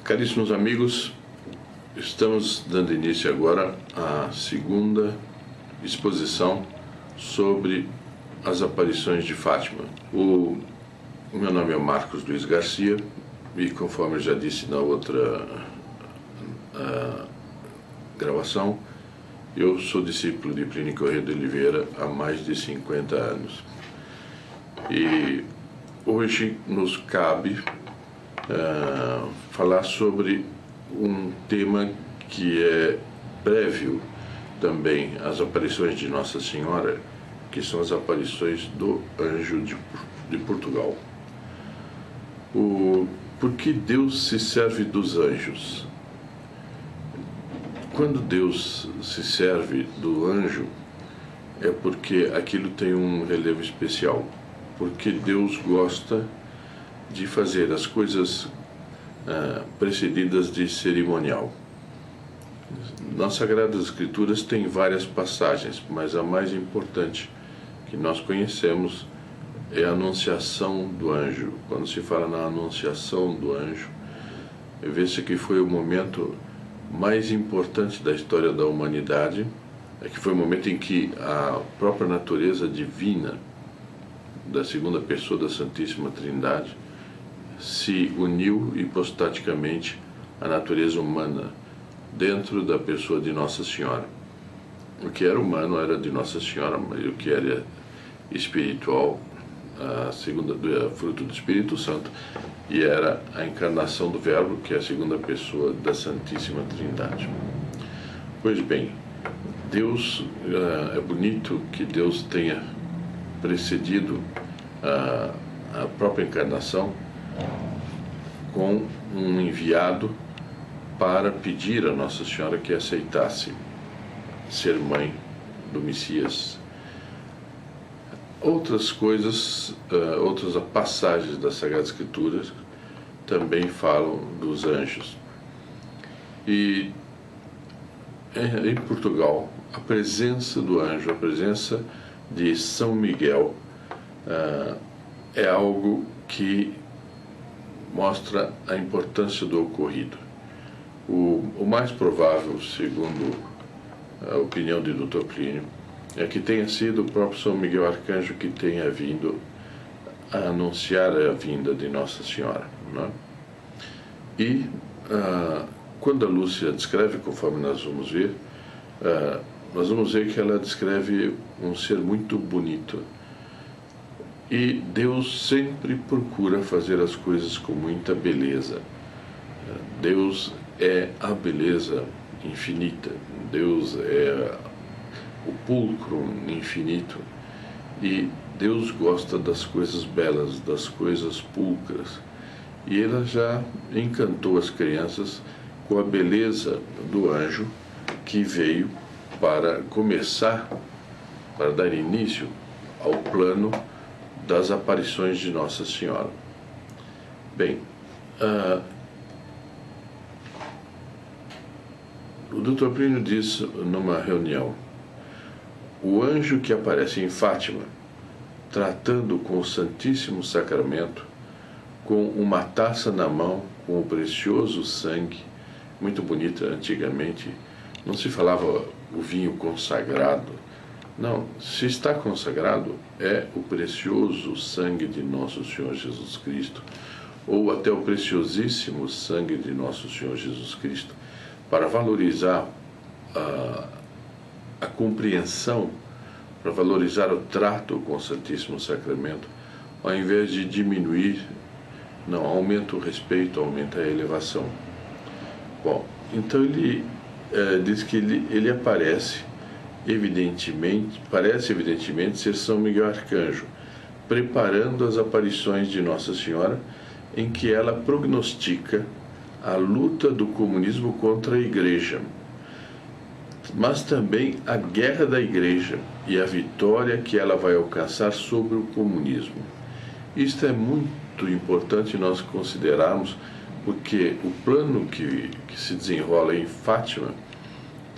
Caríssimos amigos, estamos dando início agora à segunda exposição sobre as aparições de Fátima. O meu nome é Marcos Luiz Garcia e, conforme eu já disse na outra gravação, eu sou discípulo de Plínio Corrêa de Oliveira há mais de 50 anos. E hoje nos cabe falar sobre um tema que é prévio também às aparições de Nossa Senhora, que são as aparições do Anjo de Portugal. Por que Deus se serve dos anjos? Quando Deus se serve do anjo, é porque aquilo tem um relevo especial, porque Deus gosta de fazer as coisas precedidas de cerimonial. Nas Sagradas Escrituras tem várias passagens, mas a mais importante que nós conhecemos é a anunciação do anjo. Quando se fala na anunciação do anjo, vê-se que foi o momento mais importante da história da humanidade, que foi o momento em que a própria natureza divina da segunda pessoa da Santíssima Trindade se uniu hipostaticamente à natureza humana dentro da pessoa de Nossa Senhora. O que era humano era de Nossa Senhora, mas o que era espiritual, fruto do Espírito Santo, e era a encarnação do Verbo, que é a segunda pessoa da Santíssima Trindade. Pois bem, Deus, é bonito que Deus tenha precedido a própria encarnação com um enviado para pedir a Nossa Senhora que aceitasse ser mãe do Messias. Outras coisas, outras passagens das Sagradas Escrituras também falam dos anjos. E em Portugal, a presença do anjo, a presença de São Miguel, é algo que mostra a importância do ocorrido. O mais provável, segundo a opinião de Dr. Plínio, é que tenha sido o próprio São Miguel Arcanjo que tenha vindo a anunciar a vinda de Nossa Senhora, né? E quando a Lúcia descreve, conforme nós vamos ver que ela descreve um ser muito bonito. E Deus sempre procura fazer as coisas com muita beleza. Deus é a beleza infinita. Deus é o pulcro infinito. E Deus gosta das coisas belas, das coisas pulcras. E Ele já encantou as crianças com a beleza do anjo que veio para começar, para dar início ao plano das aparições de Nossa Senhora. Bem, o Dr. Plínio diz numa reunião: o anjo que aparece em Fátima, tratando com o Santíssimo Sacramento, com uma taça na mão, com o precioso sangue, muito bonita. Antigamente não se falava o vinho consagrado. Não, se está consagrado, é o precioso sangue de Nosso Senhor Jesus Cristo, ou até o preciosíssimo sangue de Nosso Senhor Jesus Cristo, para valorizar a compreensão, para valorizar o trato com o Santíssimo Sacramento, ao invés de diminuir, não, aumenta o respeito, aumenta a elevação. Bom, então ele diz que ele parece evidentemente ser São Miguel Arcanjo, preparando as aparições de Nossa Senhora, em que ela prognostica a luta do comunismo contra a Igreja, mas também a guerra da Igreja e a vitória que ela vai alcançar sobre o comunismo. Isto é muito importante nós considerarmos, porque o plano que se desenrola em Fátima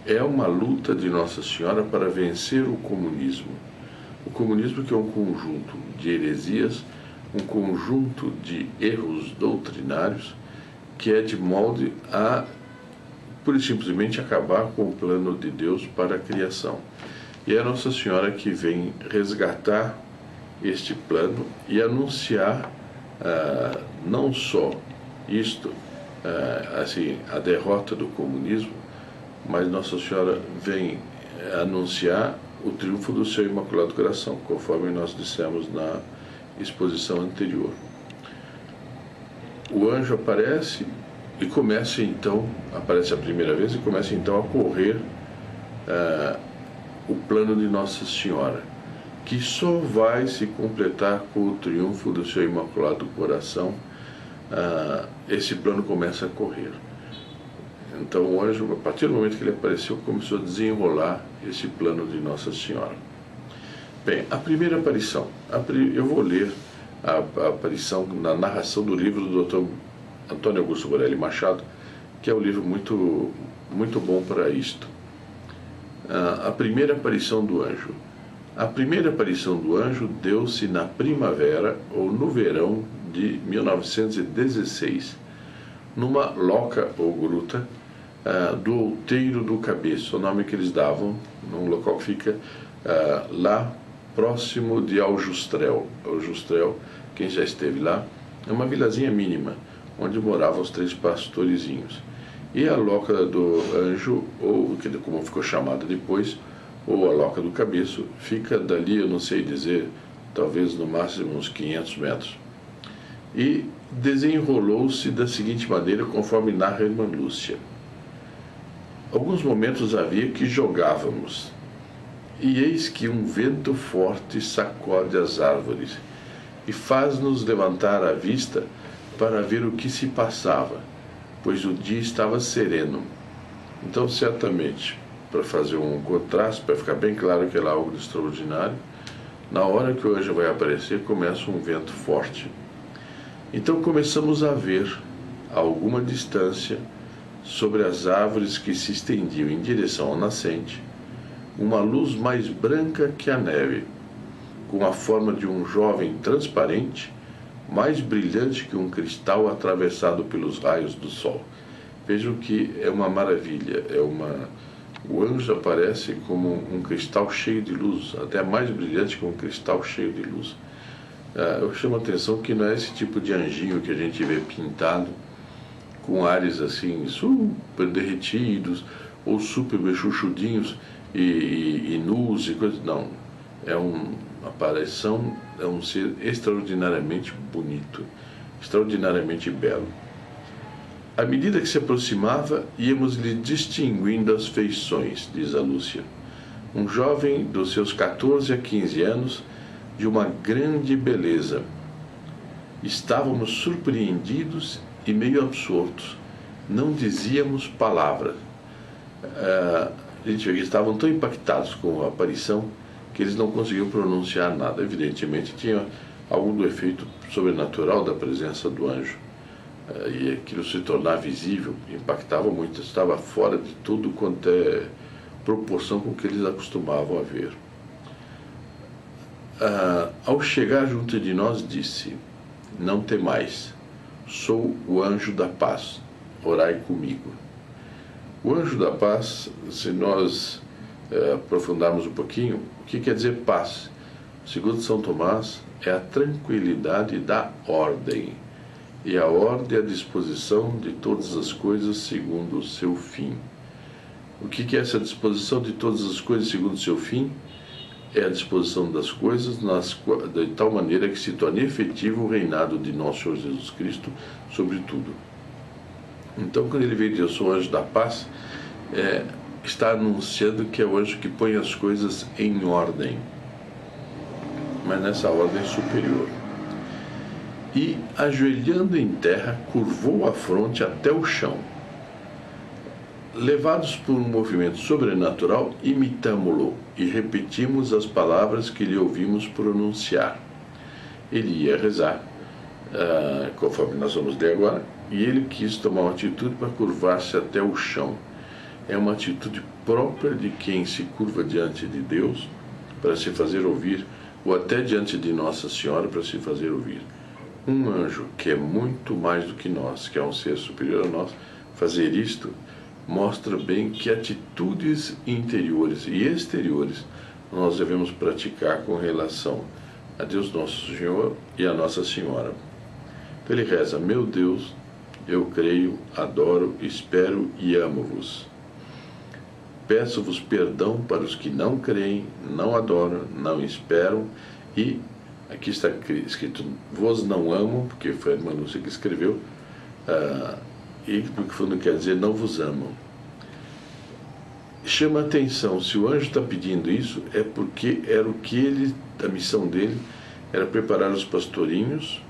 é uma luta de Nossa Senhora para vencer o comunismo. O comunismo, que é um conjunto de heresias, um conjunto de erros doutrinários que é de molde a, pura e simplesmente, acabar com o plano de Deus para a criação. E é a Nossa Senhora que vem resgatar este plano e anunciar não só isto, assim, a derrota do comunismo, mas Nossa Senhora vem anunciar o triunfo do seu Imaculado Coração, conforme nós dissemos na exposição anterior. O anjo aparece e começa então, aparece a primeira vez e começa então a correr o plano de Nossa Senhora, que só vai se completar com o triunfo do seu Imaculado Coração. Esse plano começa a correr. Então o anjo, a partir do momento que ele apareceu, começou a desenrolar esse plano de Nossa Senhora. Bem, a primeira aparição, eu vou ler a aparição na narração do livro do Dr. Antônio Augusto Borelli Machado, que é um livro muito, muito bom para isto. A primeira aparição do anjo. A primeira aparição do anjo deu-se na primavera ou no verão de 1916, numa loca ou gruta do Outeiro do Cabeço, o nome que eles davam, num local que fica lá próximo de Aljustrel. Aljustrel, quem já esteve lá, é uma vilazinha mínima, onde moravam os 3 pastorezinhos. E a Loca do Anjo, ou como ficou chamada depois, ou a Loca do Cabeço, fica dali, eu não sei dizer, talvez no máximo uns 500 metros. E desenrolou-se da seguinte maneira, conforme narra a irmã Lúcia. Alguns momentos havia que jogávamos, e eis que um vento forte sacode as árvores, e faz-nos levantar a vista para ver o que se passava, pois o dia estava sereno. Então, certamente, para fazer um contraste, para ficar bem claro que era algo de extraordinário, na hora que o anjo vai aparecer, começa um vento forte. Então começamos a ver, a alguma distância, sobre as árvores que se estendiam em direção ao nascente, uma luz mais branca que a neve, com a forma de um jovem transparente, mais brilhante que um cristal atravessado pelos raios do sol. Vejam que é uma maravilha, o anjo aparece como um cristal cheio de luz, até mais brilhante que um cristal cheio de luz. Eu chamo a atenção que não é esse tipo de anjinho que a gente vê pintado, com ares assim super derretidos, ou super bechuchudinhos e nus e coisas. Não, é uma aparição, é um ser extraordinariamente bonito, extraordinariamente belo. À medida que se aproximava, íamos-lhe distinguindo as feições, diz a Lúcia. Um jovem dos seus 14 a 15 anos, de uma grande beleza. Estávamos surpreendidos e meio absortos. Não dizíamos palavras. Eles estavam tão impactados com a aparição que eles não conseguiam pronunciar nada. Evidentemente, tinha algo do efeito sobrenatural da presença do anjo. E aquilo se tornar visível impactava muito, estava fora de tudo quanto é proporção com que eles acostumavam a ver. Ao chegar junto de nós, disse: não temais, sou o anjo da paz, orai comigo. O anjo da paz, se nós aprofundarmos um pouquinho, o que quer dizer paz? Segundo São Tomás, é a tranquilidade da ordem. E a ordem é a disposição de todas as coisas segundo o seu fim. O que é essa disposição de todas as coisas segundo o seu fim? É a disposição das coisas de tal maneira que se torne efetivo o reinado de nosso Senhor Jesus Cristo sobre tudo. Então, quando ele veio dizer: eu sou o anjo da paz, está anunciando que é o anjo que põe as coisas em ordem, mas nessa ordem superior. E, ajoelhando em terra, curvou a fronte até o chão. Levados por um movimento sobrenatural, imitamo-lo e repetimos as palavras que lhe ouvimos pronunciar. Ele ia rezar, conforme nós vamos ler agora, e ele quis tomar uma atitude para curvar-se até o chão. É uma atitude própria de quem se curva diante de Deus para se fazer ouvir, ou até diante de Nossa Senhora para se fazer ouvir. um anjo que é muito mais do que nós, que é um ser superior a nós, fazer isto, mostra bem que atitudes interiores e exteriores nós devemos praticar com relação a Deus Nosso Senhor e a Nossa Senhora. Então ele reza: meu Deus, eu creio, adoro, espero e amo-vos. Peço-vos perdão para os que não creem, não adoram, não esperam e, aqui está escrito, vos não amo, porque foi a irmã Lúcia que escreveu, e no fundo quer dizer não vos amam. Chama a atenção, se o anjo está pedindo isso, é porque era o que a missão dele era preparar os pastorinhos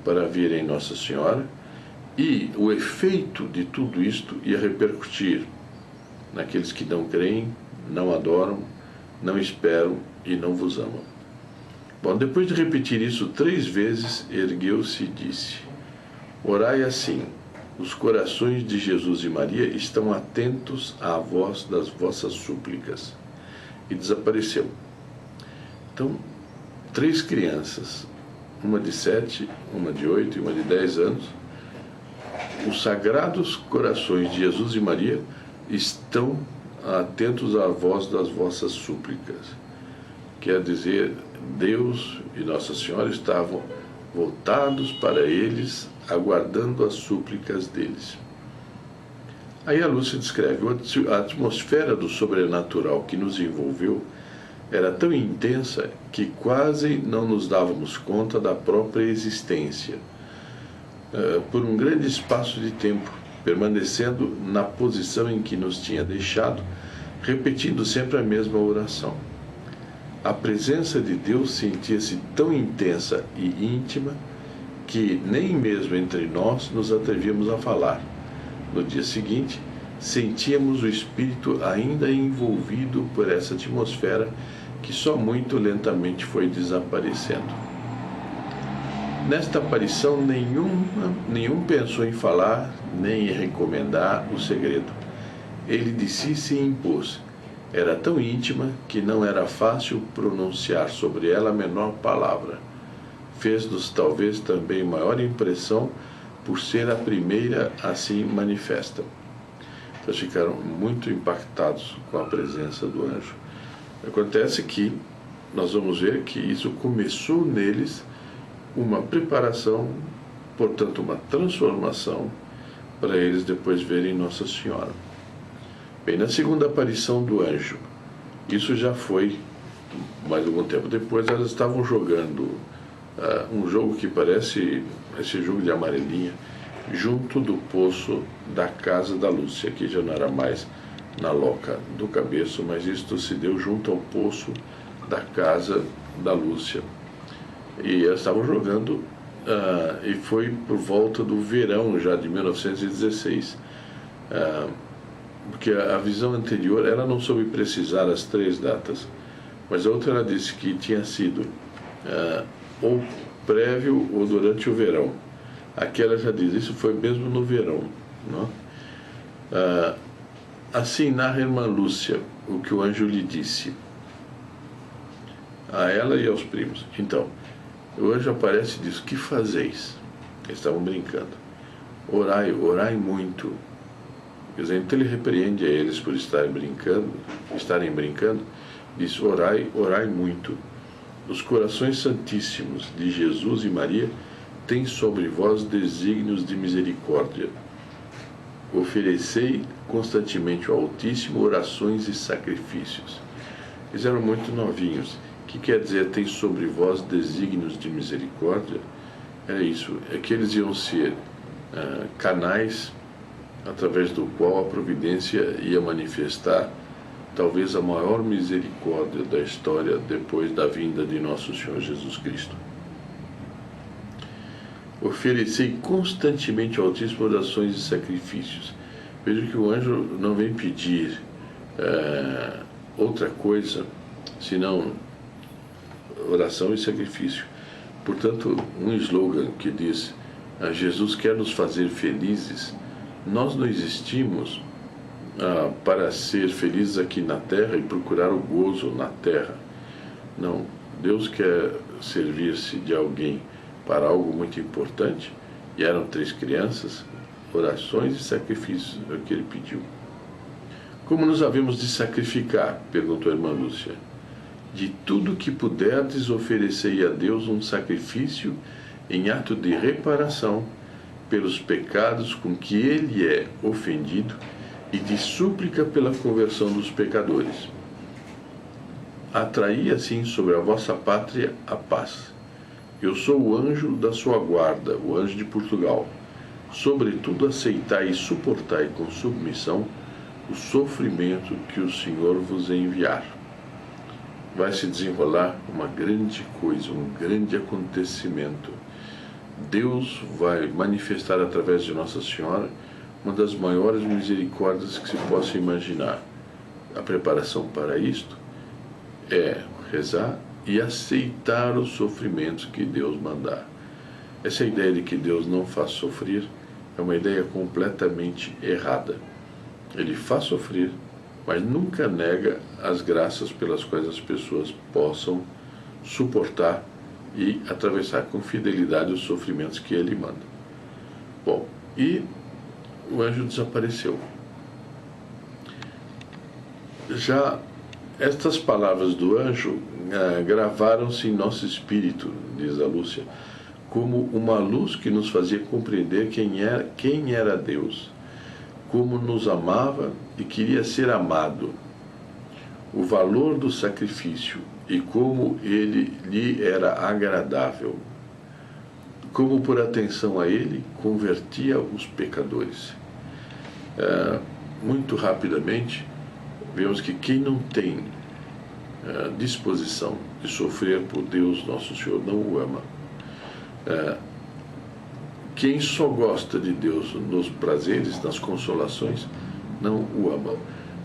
para virem Nossa Senhora, e o efeito de tudo isto ia repercutir naqueles que não creem, não adoram, não esperam e não vos amam. Bom, depois de repetir isso 3 vezes, ergueu-se e disse: orai assim, os corações de Jesus e Maria estão atentos à voz das vossas súplicas. E desapareceu. Então, 3 crianças, uma de 7, uma de 8 e uma de 10 anos, os sagrados corações de Jesus e Maria estão atentos à voz das vossas súplicas. Quer dizer, Deus e Nossa Senhora estavam voltados para eles, aguardando as súplicas deles. Aí a Lúcia descreve: a atmosfera do sobrenatural que nos envolveu era tão intensa que quase não nos dávamos conta da própria existência. Por um grande espaço de tempo, permanecendo na posição em que nos tinha deixado, repetindo sempre a mesma oração. A presença de Deus sentia-se tão intensa e íntima que nem mesmo entre nós nos atrevíamos a falar. No dia seguinte, sentíamos o espírito ainda envolvido por essa atmosfera que só muito lentamente foi desaparecendo. Nesta aparição, nenhum pensou em falar nem em recomendar o segredo. Ele de si se impôs. Era tão íntima que não era fácil pronunciar sobre ela a menor palavra. Fez-nos talvez também maior impressão por ser a primeira assim manifesta. Então ficaram muito impactados com a presença do anjo. Acontece que nós vamos ver que isso começou neles uma preparação, portanto uma transformação, para eles depois verem Nossa Senhora. Bem, na segunda aparição do anjo, isso já foi mais algum tempo depois, elas estavam jogando um jogo que parece esse jogo de amarelinha, junto do poço da casa da Lúcia, que já não era mais na loca do Cabeço, mas isto se deu junto ao poço da casa da Lúcia. E elas estavam jogando, e foi por volta do verão já de 1916, porque a visão anterior, ela não soube precisar as 3 datas, mas a outra ela disse que tinha sido ou prévio ou durante o verão. Aqui ela já diz, isso foi mesmo no verão, não? Assim narra a irmã Lúcia o que o anjo lhe disse a ela e aos primos. Então, o anjo aparece e diz: que fazeis? Eles estavam brincando. Orai, orai muito. Quer dizer, então ele repreende a eles por estarem brincando, diz: orai, orai muito. Os corações santíssimos de Jesus e Maria têm sobre vós desígnios de misericórdia. Oferecei constantemente ao Altíssimo orações e sacrifícios. Eles eram muito novinhos. O que quer dizer tem sobre vós desígnios de misericórdia? Era isso, é que eles iam ser canais através do qual a providência ia manifestar talvez a maior misericórdia da história depois da vinda de nosso Senhor Jesus Cristo. Oferecei constantemente ao Altíssimo orações e sacrifícios. Veja que o anjo não vem pedir outra coisa senão oração e sacrifício. Portanto, um slogan que diz: Jesus quer nos fazer felizes. Nós não existimos para ser felizes aqui na terra e procurar o gozo na terra. Não, Deus quer servir-se de alguém para algo muito importante, e eram 3 crianças, orações e sacrifícios, é o que ele pediu. Como nos havemos de sacrificar? Perguntou a irmã Lúcia. De tudo que puderdes, oferecei a Deus um sacrifício em ato de reparação pelos pecados com que ele é ofendido e de súplica pela conversão dos pecadores. Atraí assim sobre a vossa pátria a paz. Eu sou o anjo da sua guarda, o anjo de Portugal. Sobretudo aceitai e suportai com submissão o sofrimento que o Senhor vos enviar. Vai se desenrolar uma grande coisa, um grande acontecimento. Deus vai manifestar através de Nossa Senhora uma das maiores misericórdias que se possa imaginar. A preparação para isto é rezar e aceitar os sofrimentos que Deus mandar. Essa ideia de que Deus não faz sofrer é uma ideia completamente errada. Ele faz sofrer, mas nunca nega as graças pelas quais as pessoas possam suportar e atravessar com fidelidade os sofrimentos que ele manda. Bom, e o anjo desapareceu. Já estas palavras do anjo gravaram-se em nosso espírito, diz a Lúcia, como uma luz que nos fazia compreender quem era Deus, como nos amava e queria ser amado, o valor do sacrifício e como ele lhe era agradável, como por atenção a ele convertia os pecadores. Muito rapidamente, vemos que quem não tem disposição de sofrer por Deus Nosso Senhor não o ama. Quem só gosta de Deus nos prazeres, nas consolações, não o ama.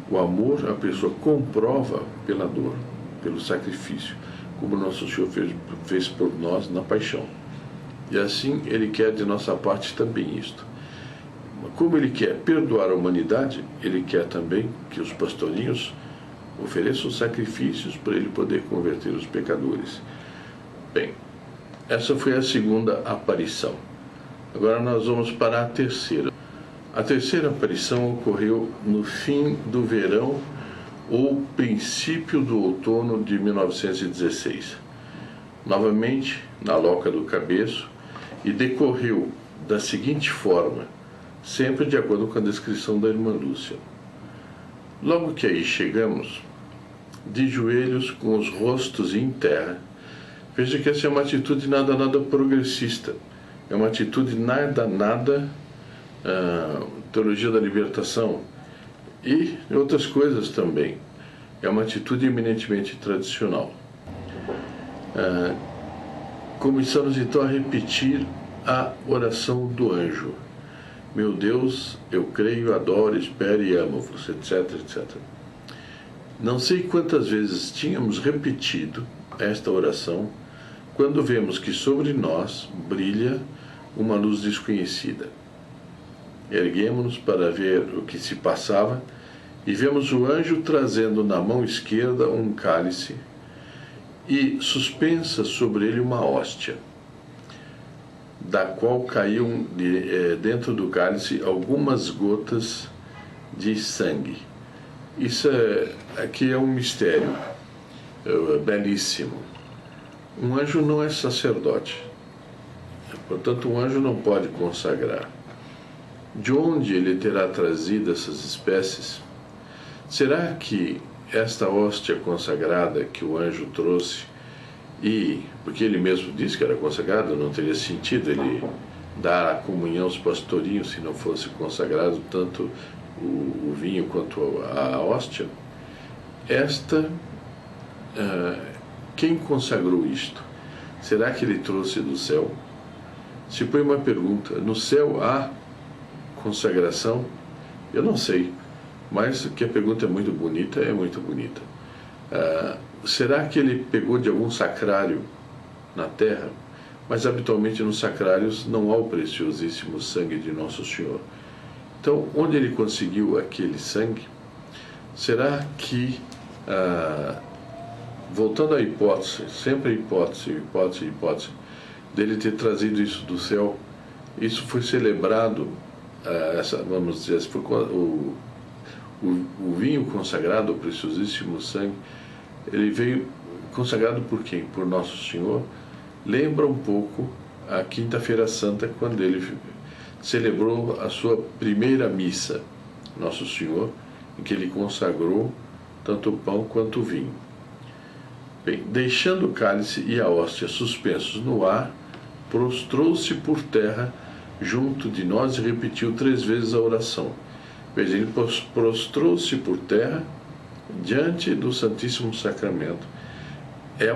O amor a pessoa comprova pela dor, pelo sacrifício, como Nosso Senhor fez por nós na paixão. E assim Ele quer de nossa parte também isto. Como Ele quer perdoar a humanidade, Ele quer também que os pastorinhos ofereçam sacrifícios para Ele poder converter os pecadores. Bem, essa foi a segunda aparição. Agora nós vamos para a terceira. A terceira aparição ocorreu no fim do verão ou princípio do outono de 1916. Novamente, na Loca do Cabeço, e decorreu da seguinte forma, sempre de acordo com a descrição da irmã Lúcia. Logo que aí chegamos, de joelhos com os rostos em terra, veja que essa é uma atitude nada progressista. É uma atitude nada teologia da libertação e outras coisas também. É uma atitude eminentemente tradicional. Começamos então a repetir a oração do anjo. Meu Deus, eu creio, adoro, espero e amo-vos, etc, etc. Não sei quantas vezes tínhamos repetido esta oração quando vemos que sobre nós brilha uma luz desconhecida. Erguemos-nos para ver o que se passava e vemos o anjo trazendo na mão esquerda um cálice e suspensa sobre ele uma hóstia, da qual caíam dentro do cálice algumas gotas de sangue. Isso aqui é um mistério belíssimo. Um anjo não é sacerdote, portanto um anjo não pode consagrar. De onde ele terá trazido essas espécies? Será que esta hóstia consagrada que o anjo trouxe, porque ele mesmo disse que era consagrado, não teria sentido ele dar a comunhão aos pastorinhos se não fosse consagrado tanto o vinho quanto a hóstia? Quem consagrou isto? Será que ele trouxe do céu? Se põe uma pergunta, no céu há consagração? Eu não sei, mas que a pergunta é muito bonita, será que ele pegou de algum sacrário na terra? Mas habitualmente nos sacrários não há o preciosíssimo sangue de Nosso Senhor. Então, onde ele conseguiu aquele sangue? Será que, voltando à hipótese, sempre hipótese, dele ter trazido isso do céu. Isso foi celebrado, vamos dizer, foi o vinho consagrado, o preciosíssimo sangue, ele veio consagrado por quem? Por Nosso Senhor. Lembra um pouco a Quinta-feira Santa, quando ele celebrou a sua primeira missa, Nosso Senhor, em que ele consagrou tanto o pão quanto o vinho. Bem, deixando o cálice e a hóstia suspensos no ar, prostrou-se por terra junto de nós e repetiu 3 vezes a oração. Veja, ele prostrou-se por terra diante do Santíssimo Sacramento. É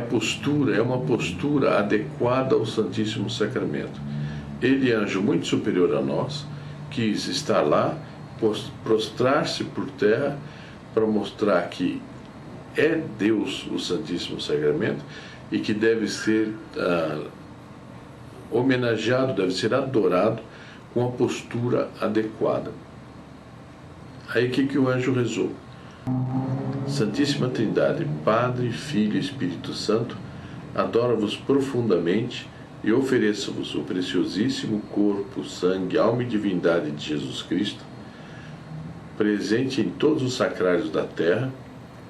uma postura adequada ao Santíssimo Sacramento. Ele, anjo muito superior a nós, quis estar lá, prostrar-se por terra para mostrar que é Deus o Santíssimo Sacramento e que deve ser homenageado, deve ser adorado com a postura adequada. Aí o que o anjo rezou? Santíssima Trindade, Padre, Filho e Espírito Santo, adoro-vos profundamente e ofereço-vos o preciosíssimo corpo, sangue, alma e divindade de Jesus Cristo, presente em todos os sacrários da terra,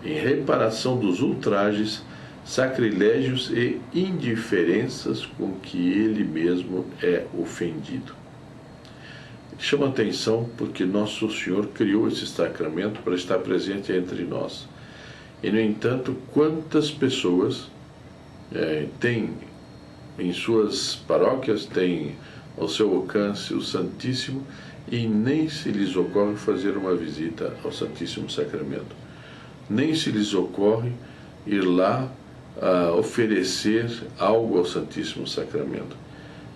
em reparação dos ultrajes, sacrilégios e indiferenças com que ele mesmo é ofendido. Chama atenção porque Nosso Senhor criou esse sacramento para estar presente entre nós. E, no entanto, quantas pessoas têm em suas paróquias, têm ao seu alcance o Santíssimo e nem se lhes ocorre fazer uma visita ao Santíssimo Sacramento. Nem se lhes ocorre ir lá oferecer algo ao Santíssimo Sacramento.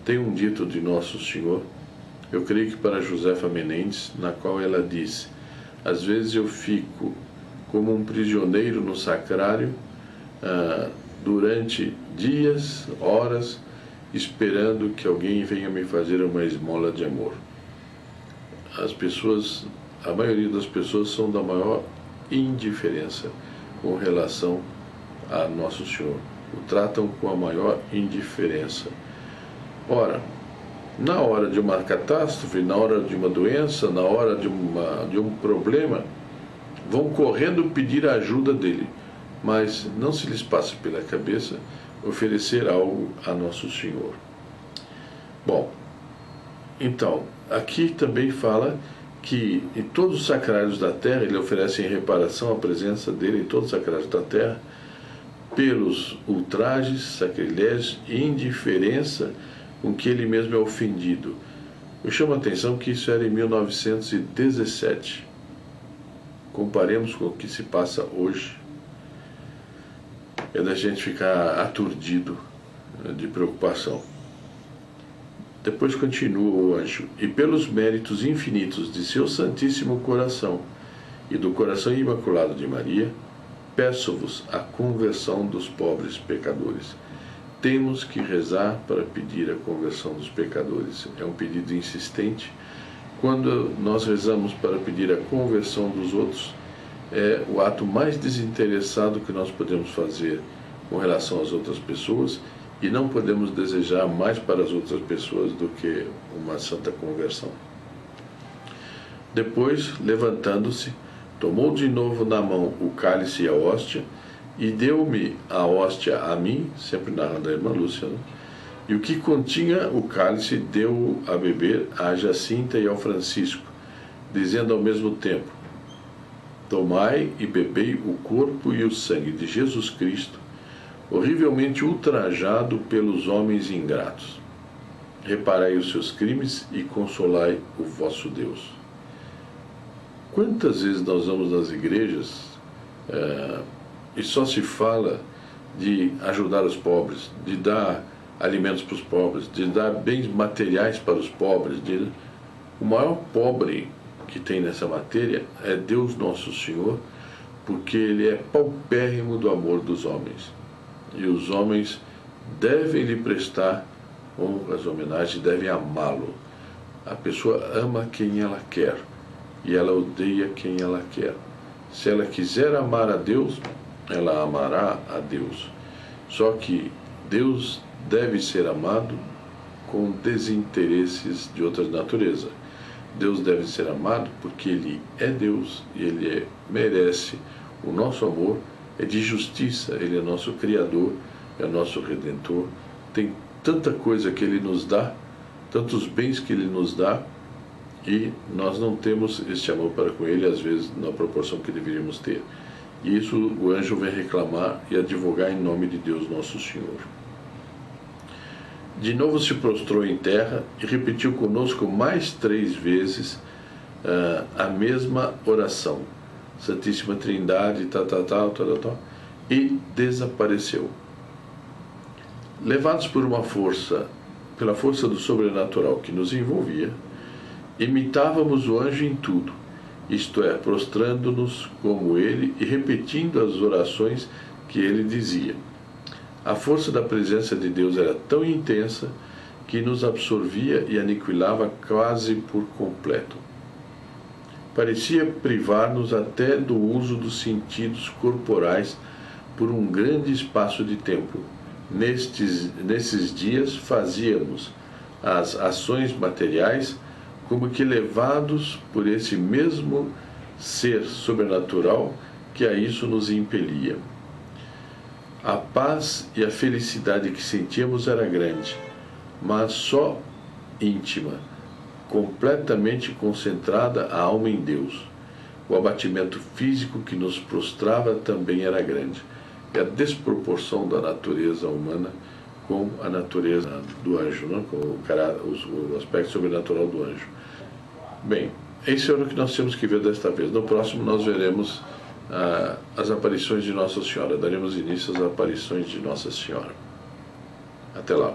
Tem um dito de Nosso Senhor, eu creio que para Josefa Menendez, na qual ela disse: às vezes eu fico como um prisioneiro no sacrário durante dias, horas, esperando que alguém venha me fazer uma esmola de amor. A maioria das pessoas são da maior indiferença com relação a Nosso Senhor. O tratam com a maior indiferença. Ora, na hora de uma catástrofe, na hora de uma doença, na hora de um problema, vão correndo pedir a ajuda dele, mas não se lhes passa pela cabeça oferecer algo a Nosso Senhor. Bom, então, aqui também fala que em todos os sacrários da terra, ele oferece em reparação a presença dele em todos os sacrários da terra, pelos ultrajes, sacrilégios e indiferença com que ele mesmo é ofendido. Eu chamo a atenção que isso era em 1917. Comparemos com o que se passa hoje. É da gente ficar aturdido de preocupação. Depois continua o anjo: e pelos méritos infinitos de seu Santíssimo Coração e do Coração Imaculado de Maria, peço-vos a conversão dos pobres pecadores. Temos que rezar para pedir a conversão dos pecadores. É um pedido insistente. Quando nós rezamos para pedir a conversão dos outros, é o ato mais desinteressado que nós podemos fazer com relação às outras pessoas, e não podemos desejar mais para as outras pessoas do que uma santa conversão. Depois, levantando-se, tomou de novo na mão o cálice e a hóstia, e deu-me a hóstia a mim, sempre narrando a irmã Lúcia, né? E o que continha o cálice deu a beber à Jacinta e ao Francisco, dizendo ao mesmo tempo: tomai e bebei o corpo e o sangue de Jesus Cristo, horrivelmente ultrajado pelos homens ingratos. Reparai os seus crimes e consolai o vosso Deus. Quantas vezes nós vamos nas igrejas e só se fala de ajudar os pobres, de dar alimentos para os pobres, de dar bens materiais para os pobres. O maior pobre que tem nessa matéria é Deus Nosso Senhor, porque Ele é paupérrimo do amor dos homens. E os homens devem lhe prestar honras, homenagens, devem amá-lo. A pessoa ama quem ela quer e ela odeia quem ela quer. Se ela quiser amar a Deus, ela amará a Deus. Só que Deus deve ser amado com desinteresses de outra natureza. Deus deve ser amado porque Ele é Deus e Ele merece o nosso amor, é de justiça, Ele é nosso Criador, é nosso Redentor, tem tanta coisa que Ele nos dá, tantos bens que Ele nos dá, e nós não temos este amor para com Ele, às vezes, na proporção que deveríamos ter. E isso o anjo vem reclamar e advogar em nome de Deus nosso Senhor. De novo se prostrou em terra e repetiu conosco mais 3 vezes a mesma oração. Santíssima Trindade, tal, e desapareceu. Levados por pela força do sobrenatural que nos envolvia, imitávamos o anjo em tudo, isto é, prostrando-nos como ele e repetindo as orações que ele dizia. A força da presença de Deus era tão intensa que nos absorvia e aniquilava quase por completo. Parecia privar-nos até do uso dos sentidos corporais por um grande espaço de tempo. Nesses dias fazíamos as ações materiais como que levados por esse mesmo ser sobrenatural que a isso nos impelia. A paz e a felicidade que sentíamos era grande, mas só íntima, completamente concentrada a alma em Deus. O abatimento físico que nos prostrava também era grande. É a desproporção da natureza humana com a natureza do anjo, não? Com o aspecto sobrenatural do anjo. Bem, esse é o que nós temos que ver desta vez. No próximo nós veremos as aparições de Nossa Senhora. Daremos início às aparições de Nossa Senhora. Até lá.